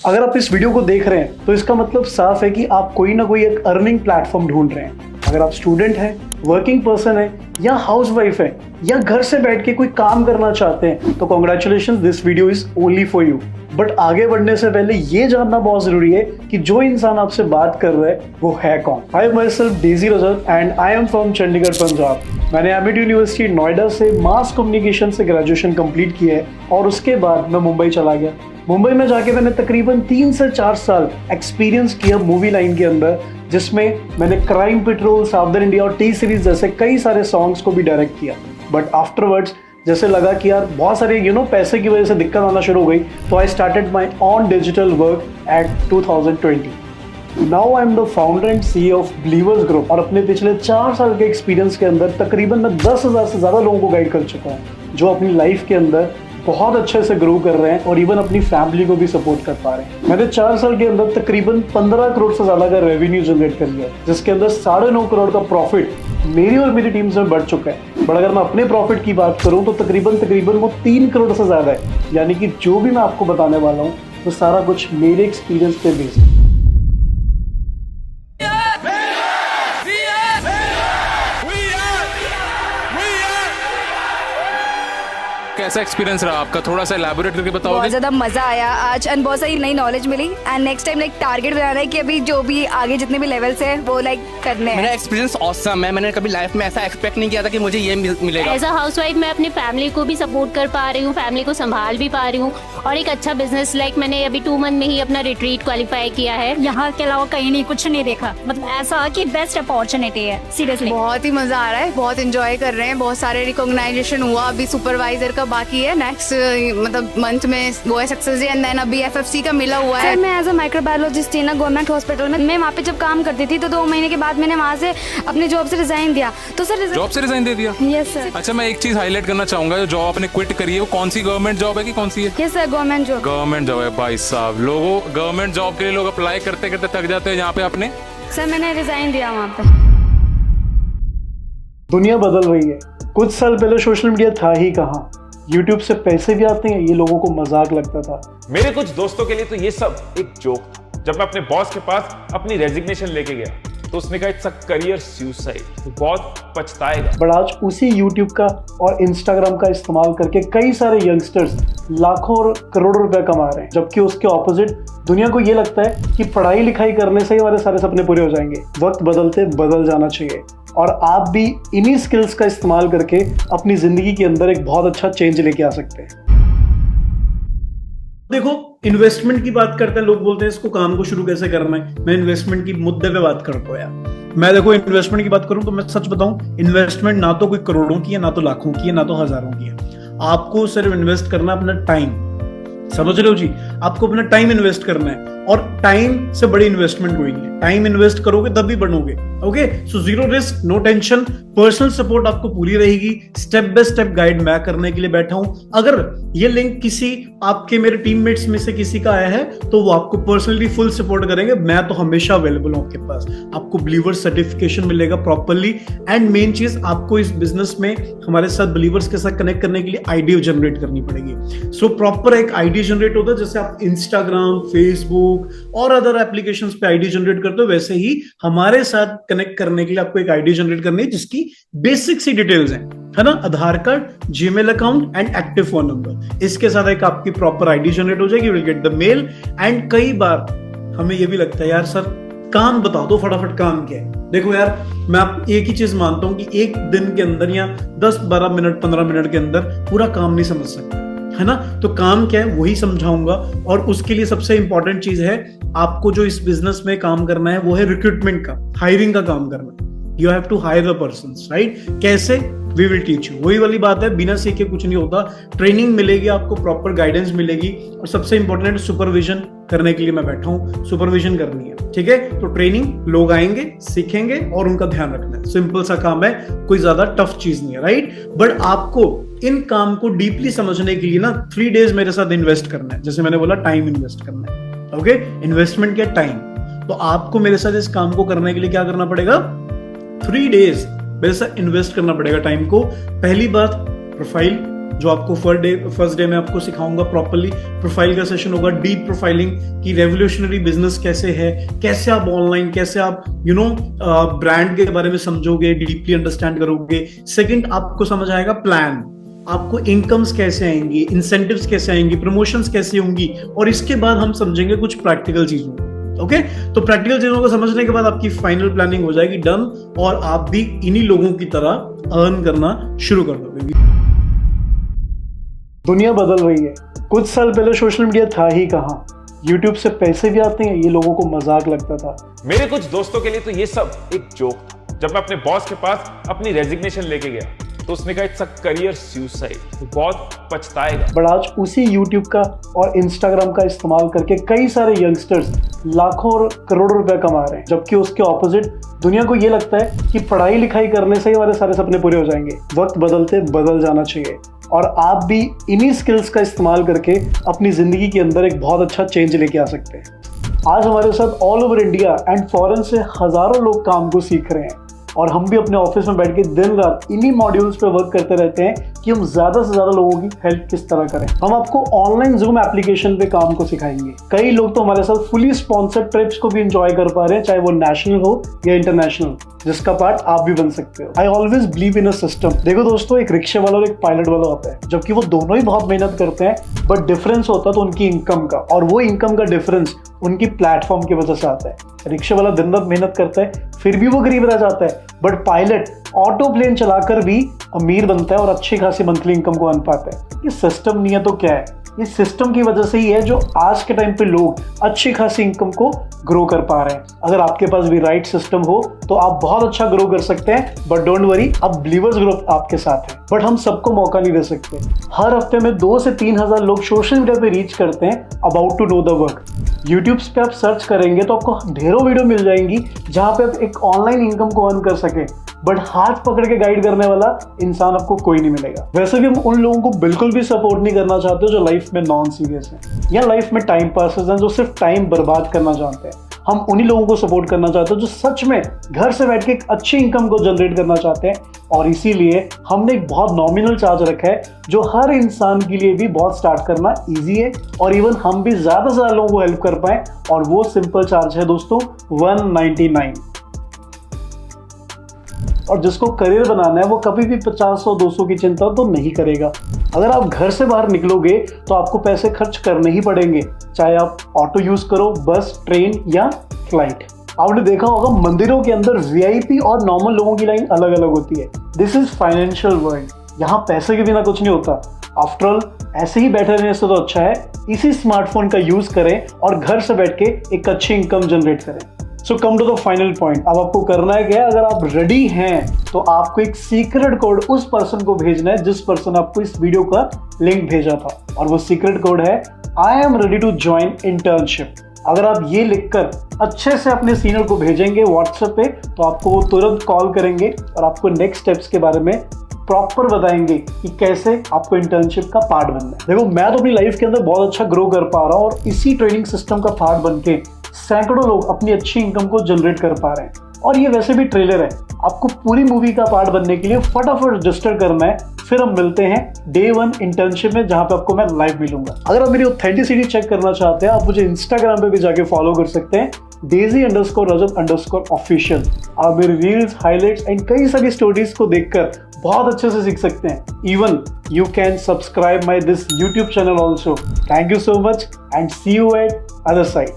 अगर आप इस वीडियो को देख रहे हैं तो इसका मतलब साफ है कि आप कोई ना कोई एक अर्निंग प्लेटफॉर्म ढूंढ रहे हैं। अगर आप स्टूडेंट हैं, वर्किंग पर्सन है या हाउसवाइफ है या घर से बैठ के कोई काम करना चाहते हैं तो congratulation, this video is only for you. But आगे बढ़ने से पहले ये जानना बहुत जरूरी है कि जो इंसान आपसे बात कर रहा है वो है कौन। I myself Daisy Rajat and I am from Chandigarh, Punjab. मैंने एमिटी यूनिवर्सिटी नोएडा से मास कम्युनिकेशन से ग्रेजुएशन कंप्लीट किया है और उसके बाद मैं मुंबई चला गया। मुंबई में जाके मैंने तकरीबन 3 से 4 साल एक्सपीरियंस किया मूवी लाइन के अंदर, जिसमें मैंने क्राइम पेट्रोल, सावधान इंडिया और टी सीरीज जैसे कई सारे सॉन्ग्स को भी डायरेक्ट किया। बट आफ्टरवर्ड्स जैसे लगा कि यार बहुत सारे पैसे की वजह से दिक्कत आना शुरू हो गई, तो I started my on digital work at 2020। Now I am the founder and CEO of believers group और अपने पिछले 4 साल के एक्सपीरियंस के अंदर तकरीबन मैं 10,000 से ज़्यादा लोगों को गाइड कर चुका हूँ, जो अपनी लाइफ के अंदर बहुत अच्छे से ग्रो कर रहे हैं और इवन अपनी फैमिली को भी सपोर्ट कर पा रहे हैं। मैंने 4 साल के अंदर तकरीबन 15 करोड़ से ज़्यादा का रेवेन्यू जनरेट कर लिया, जिसके अंदर 9.5 करोड़ का प्रॉफिट मेरी और मेरी टीम से बढ़ चुका है। बट अगर मैं अपने प्रॉफिट की बात करूं तो तकरीबन वो 3 करोड़ से ज़्यादा है। यानी कि जो भी मैं आपको बताने वाला हूं वो सारा कुछ मेरे एक्सपीरियंस पे बेस्ड है। कैसा एक्सपीरियंस रहा आपका, थोड़ा सा एलैबोरेट करके बताओगे? बहुत ज़्यादा मज़ा आया आज एंड बहुत सारी नई नॉलेज मिली एंड नेक्स्ट टाइम टारगेट बनाना है कि अभी जो भी आगे जितने भी लेवल्स है वो करने हैं। मेरा एक्सपीरियंस ऑसम है। मैंने कभी लाइफ में ऐसा एक्सपेक्ट नहीं किया था कि मुझे ये मिलेगा। एज अ हाउसवाइफ मैं अपनी फैमिली को भी सपोर्ट कर पा रही हूँ, फैमिली को संभाल भी पा रही हूँ और एक अच्छा बिजनेस मैंने अभी 2 मंथ में ही अपना रिट्रीट क्वालिफाई किया है। यहाँ के अलावा कहीं नहीं, कुछ नहीं देखा। मतलब ऐसा कि बेस्ट अपॉर्चुनिटी है। सीरियसली बहुत ही मज़ा आ रहा है, बहुत इंजॉय कर रहे हैं। बहुत सारे रिकॉग्नाइजेशन हुआ, अभी सुपरवाइजर का बाकी है, नेक्स्ट मंथ में वो है सक्सेस एंड देन अभी FFC का मिला हुआ है। मैं एज अ माइक्रोबायोलॉजिस्ट थी ना गवर्नमेंट हॉस्पिटल में, मैं वहाँ पे जब काम करती थी तो 2 महीने के बाद मैंने वहाँ से अपनी जॉब से रिजाइन दिया। तो सर जॉब से रिजाइन दे दिया? Yes sir. अच्छा, मैं एक चीज हाईलाइट करना चाहूंगा, जो जॉब आपने क्विट करी है वो कौन सी गवर्नमेंट जॉब है कि कौन सी है? Yes sir, government job. Government job है। भाई साहब, लोगों गवर्नमेंट जॉब के लिए लोग अप्लाई करते करते थक जाते हैं। यहाँ पे आपने? सर मैंने रिजाइन दिया वहाँ पे। दुनिया बदल रही है। कुछ साल पहले सोशल मीडिया था ही कहाँ, YouTube से पैसे भी आते हैं, ये लोगों को मजाक लगता था। मेरे कुछ दोस्तों के लिए तो ये सब एक जोक था। जब मैं अपने बॉस के पास अपनी रेजिग्नेशन लेके गया तो उसने कहा इट्स अ करियर सुसाइड, तो बहुत पछताएगा। बट आज उसी YouTube का और Instagram का इस्तेमाल करके कई सारे यंगस्टर्स लाखों और करोड़ों रुपए कमा रहे हैं, जबकि उसके ऑपोजिट दुनिया को ये लगता है कि पढ़ाई लिखाई करने से ही हमारे सारे सपने पूरे हो जाएंगे। वक्त बदलते बदल जाना चाहिए और आप भी इन्हीं स्किल्स का इस्तेमाल करके अपनी जिंदगी के अंदर एक बहुत अच्छा चेंज लेके आ सकते हैं। देखो, इन्वेस्टमेंट की बात करते हैं, लोग बोलते हैं इसको काम को शुरू कैसे करना है। मैं इन्वेस्टमेंट की मुद्दे पे बात करता हूँ यार। मैं देखो इन्वेस्टमेंट की बात करूं तो मैं सच बताऊं, इन्वेस्टमेंट ना तो कोई करोड़ों की है, ना तो लाखों की है, ना तो हजारों की है। आपको सिर्फ इन्वेस्ट करना अपना टाइम। समझ रहे हो जी? आपको अपना टाइम इन्वेस्ट करना है और टाइम से बड़ी इन्वेस्टमेंट कोई नहीं है। टाइम इन्वेस्ट करोगे तब भी बनोगे। Okay, so zero risk, no tension, personal support आपको पूरी रहेगी। स्टेप बाय स्टेप गाइड मैं करने के लिए बैठा हूं। अगर ये लिंक किसी आपके मेरे टीममेट्स में से किसी का आया है तो वो आपको पर्सनली फुल सपोर्ट करेंगे। मैं तो हमेशा अवेलेबल हूं आपके पास। आपको बिलीवर सर्टिफिकेशन मिलेगा प्रॉपरली एंड मेन चीज, आपको इस बिजनेस में हमारे साथ बिलीवर्स के साथ कनेक्ट करने के लिए आईडी जनरेट करनी पड़ेगी। सो प्रॉपर एक आईडी जनरेट होता है, जैसे आप इंस्टाग्राम, फेसबुक और अदर एप्लीकेशंस पे आईडी जनरेट करते हो, वैसे ही हमारे साथ कनेक्ट करने के लिए आपको एक आईडी जनरेट करनी है, जिसकी बेसिक सी डिटेल्स हैं, है ना? Aadhaar card, Gmail account and active phone number. इसके साथ एक आपकी प्रॉपर आईडी जनरेट हो जाएगी, you will get the mail. And कई बार हमें ये भी लगता है यार सर काम बता दो फटाफट, काम क्या है? देखो यार, मैं आप एक ही चीज मानता हूं कि एक दिन के अंदर या 10-12 मिनट 15 मिनट के अंदर पूरा काम नहीं समझ सकते, है ना? तो काम क्या है वही समझाऊंगा और उसके लिए सबसे इंपॉर्टेंट चीज है, आपको जो इस बिजनेस में काम करना है वो है रिक्रूटमेंट का, हायरिंग का काम करना। You have to hire the persons, right? कैसे? We will teach you. वही वाली बात है, बिना सीखे कुछ नहीं होता। ट्रेनिंग मिलेगी आपको, प्रॉपर गाइडेंस मिलेगी और सबसे इंपॉर्टेंट सुपरविजन करने के लिए मैं बैठा हूं। सुपरविजन करनी है, ठीक है? तो ट्रेनिंग, लोग आएंगे, सीखेंगे और उनका ध्यान रखना है। सिंपल सा काम है, कोई ज्यादा टफ चीज नहीं है, राइट? बट आपको इन काम को डीपली समझने के लिए ना 3 डेज मेरे साथ इन्वेस्ट करना है। जैसे मैंने बोला, टाइम इन्वेस्ट करना है। ओके, इन्वेस्टमेंट क्या? टाइम। तो आपको मेरे साथ इस काम को करने के लिए क्या करना पड़ेगा? 3 डेज मेरे साथ इन्वेस्ट करना पड़ेगा टाइम को। पहली बात, प्रोफाइल जो आपको फर्स्ट डे में आपको सिखाऊंगा प्रॉपरली। प्रोफाइल का सेशन होगा, डीप प्रोफाइलिंग की रेवोल्यूशनरी बिजनेस कैसे है, कैसे आप ऑनलाइन, कैसे आप ब्रांड के बारे में समझोगे, डीपली अंडरस्टैंड करोगे। सेकंड, आपको समझ आएगा प्लान, आपको इनकम्स कैसे आएंगी, इंसेंटिव्स कैसे आएंगी, प्रमोशंस कैसे होंगी, और इसके बाद हम समझेंगे कुछ प्रैक्टिकल चीजों। ओके, तो प्रैक्टिकल चीजों को समझने के बाद आपकी फाइनल प्लानिंग हो जाएगी डन, और आप भी इन्हीं लोगों की तरह अर्न करना शुरू कर दोगे। दुनिया बदल रही है। कुछ साल पहले सोशल मीडिया था ही कहाँ, यूट्यूब से पैसे भी आते हैं, ये लोगों को मजाक लगता था। मेरे कुछ दोस्तों के लिए तो ये सब एक जोक था। जब मैं अपने बॉस के पास अपनी रेजिग्नेशन लेके गया तो उसने कहा इट्स अ करियर सुसाइड, तो बहुत पछताएगा। बट आज उसी यूट्यूब का और इंस्टाग्राम का इस्तेमाल करके कई सारे यंगस्टर्स लाखों और करोड़ों रुपए कमा रहे हैं, जबकि उसके ऑपोजिट दुनिया को ये लगता है कि पढ़ाई लिखाई करने से ही हमारे सारे सपने पूरे हो जाएंगे। वक्त बदलते बदल जाना चाहिए, और आप भी इन्हीं स्किल्स का इस्तेमाल करके अपनी जिंदगी के अंदर एक बहुत अच्छा चेंज लेके आ सकते हैं। आज हमारे साथ all over India and foreign से हजारों लोग काम को सीख रहे हैं, और हम भी अपने ऑफिस में बैठ के दिन रात इन्हीं मॉड्यूल्स पे वर्क करते रहते हैं कि हम ज्यादा से ज्यादा लोगों की हेल्प किस तरह करें। हम आपको ऑनलाइन जूम एप्लीकेशन पे काम को सिखाएंगे। कई लोग तो हमारे साथ फुली स्पॉन्सर्ड ट्रिप्स को भी एंजॉय कर पा रहे हैं, चाहे वो नेशनल हो या इंटरनेशनल, जिसका पार्ट आप भी बन सकते हो। I always believe in a system. देखो दोस्तों, एक रिक्शे वाला और एक पायलट वाला होता है, जबकि वो दोनों ही बहुत मेहनत करते हैं, बट डिफरेंस होता है तो उनकी इनकम का, और वो इनकम का डिफरेंस उनकी प्लेटफॉर्म की वजह से आता है। रिक्शे वाला दिन रात मेहनत करता है, फिर भी वो गरीब रह जाता है, बट पायलट ऑटो प्लेन चलाकर भी अमीर बनता है और अच्छी खासी मंथली इनकम को आन पाता है। ये सिस्टम नहीं है तो क्या है, ये सिस्टम की वजह से ही है जो आज के टाइम पे लोग अच्छी खासी इनकम को ग्रो कर पा रहे हैं। अगर आपके पास भी राइट सिस्टम हो तो आप बहुत अच्छा ग्रो कर सकते हैं, बट डोंट वरी, अब बिलीवर्स ग्रुप आपके साथ है। बट हम सबको मौका नहीं दे सकते। हर हफ्ते में 2 से 3 हजार लोग सोशल मीडिया पे रीच करते हैं about to know the work. YouTube पे आप सर्च करेंगे तो आपको ढेरों वीडियो मिल जाएंगी जहां पे आप एक ऑनलाइन इनकम को अर्न कर सके, बट हाथ पकड़ के गाइड करने वाला इंसान आपको कोई नहीं मिलेगा। वैसे भी हम उन लोगों को बिल्कुल भी सपोर्ट नहीं करना चाहते जो लाइफ में नॉन सीरियस हैं या लाइफ में टाइम पासर्स हैं, जो सिर्फ टाइम बर्बाद करना जानते हैं। हम उन्हीं लोगों को सपोर्ट करना चाहते हैं जो सच में घर से बैठ के एक अच्छी इनकम को जनरेट करना चाहते हैं, और इसीलिए हमने एक बहुत नॉमिनल चार्ज रखा है जो हर इंसान के लिए भी बहुत स्टार्ट करना ईजी है, और इवन हम भी ज्यादा से ज्यादा लोगों को हेल्प कर पाए। और वो सिंपल चार्ज है दोस्तों 199। और जिसको करियर बनाना है वो कभी भी 50-100-200 की चिंता तो नहीं करेगा। अगर आप घर से बाहर निकलोगे तो आपको पैसे खर्च करने ही पड़ेंगे, चाहे आप ऑटो यूज करो, बस, ट्रेन या फ्लाइट। आपने देखा होगा मंदिरों के अंदर वीआईपी और नॉर्मल लोगों की लाइन अलग अलग होती है। दिस इज फाइनेंशियल वर्ल्ड, यहाँ पैसे के बिना कुछ नहीं होता। आफ्टर ऑल, ऐसे ही बैठे रहने से तो अच्छा है इसी स्मार्टफोन का यूज करें और घर से बैठ के एक अच्छी इनकम जनरेट करें। So come to the final point. अब आपको करना है क्या, अगर आप रेडी हैं तो आपको एक सीक्रेट कोड उस पर्सन को भेजना है जिस पर्सन आपको इस वीडियो का लिंक भेजा था, और वो सीक्रेट कोड है I am ready to join internship. अगर आप ये लिखकर अच्छे से अपने सीनियर को भेजेंगे व्हाट्सएप पे, तो आपको वो तुरंत कॉल करेंगे और आपको नेक्स्ट स्टेप्स के बारे में प्रॉपर बताएंगे कि कैसे आपको इंटर्नशिप का पार्ट बनना है। देखो, मैं तो अपनी लाइफ के अंदर बहुत अच्छा ग्रो कर पा रहा हूँ, और इसी ट्रेनिंग सिस्टम का पार्ट बन के सैकड़ों लोग अपनी अच्छी इनकम को जनरेट कर पा रहे हैं। और ये वैसे भी ट्रेलर है, आपको पूरी मूवी का पार्ट बनने के लिए फटाफट रजिस्टर करना है। फिर हम मिलते हैं डे 1 इंटर्नशिप में, जहां पे आपको मैं लाइव मिलूंगा। अगर आप मेरी ऑथेंटिसिटी चेक करना चाहते हैं, आप मुझे इंस्टाग्राम पे भी जाके फॉलो कर सकते हैं, daisy_rajat_official। आप मेरी रील्स, हाईलाइट्स एंड कई सारी स्टोरीज को देखकर बहुत अच्छे से सीख सकते हैं। Even you can subscribe my this YouTube channel also. Thank you so much and see you at other side.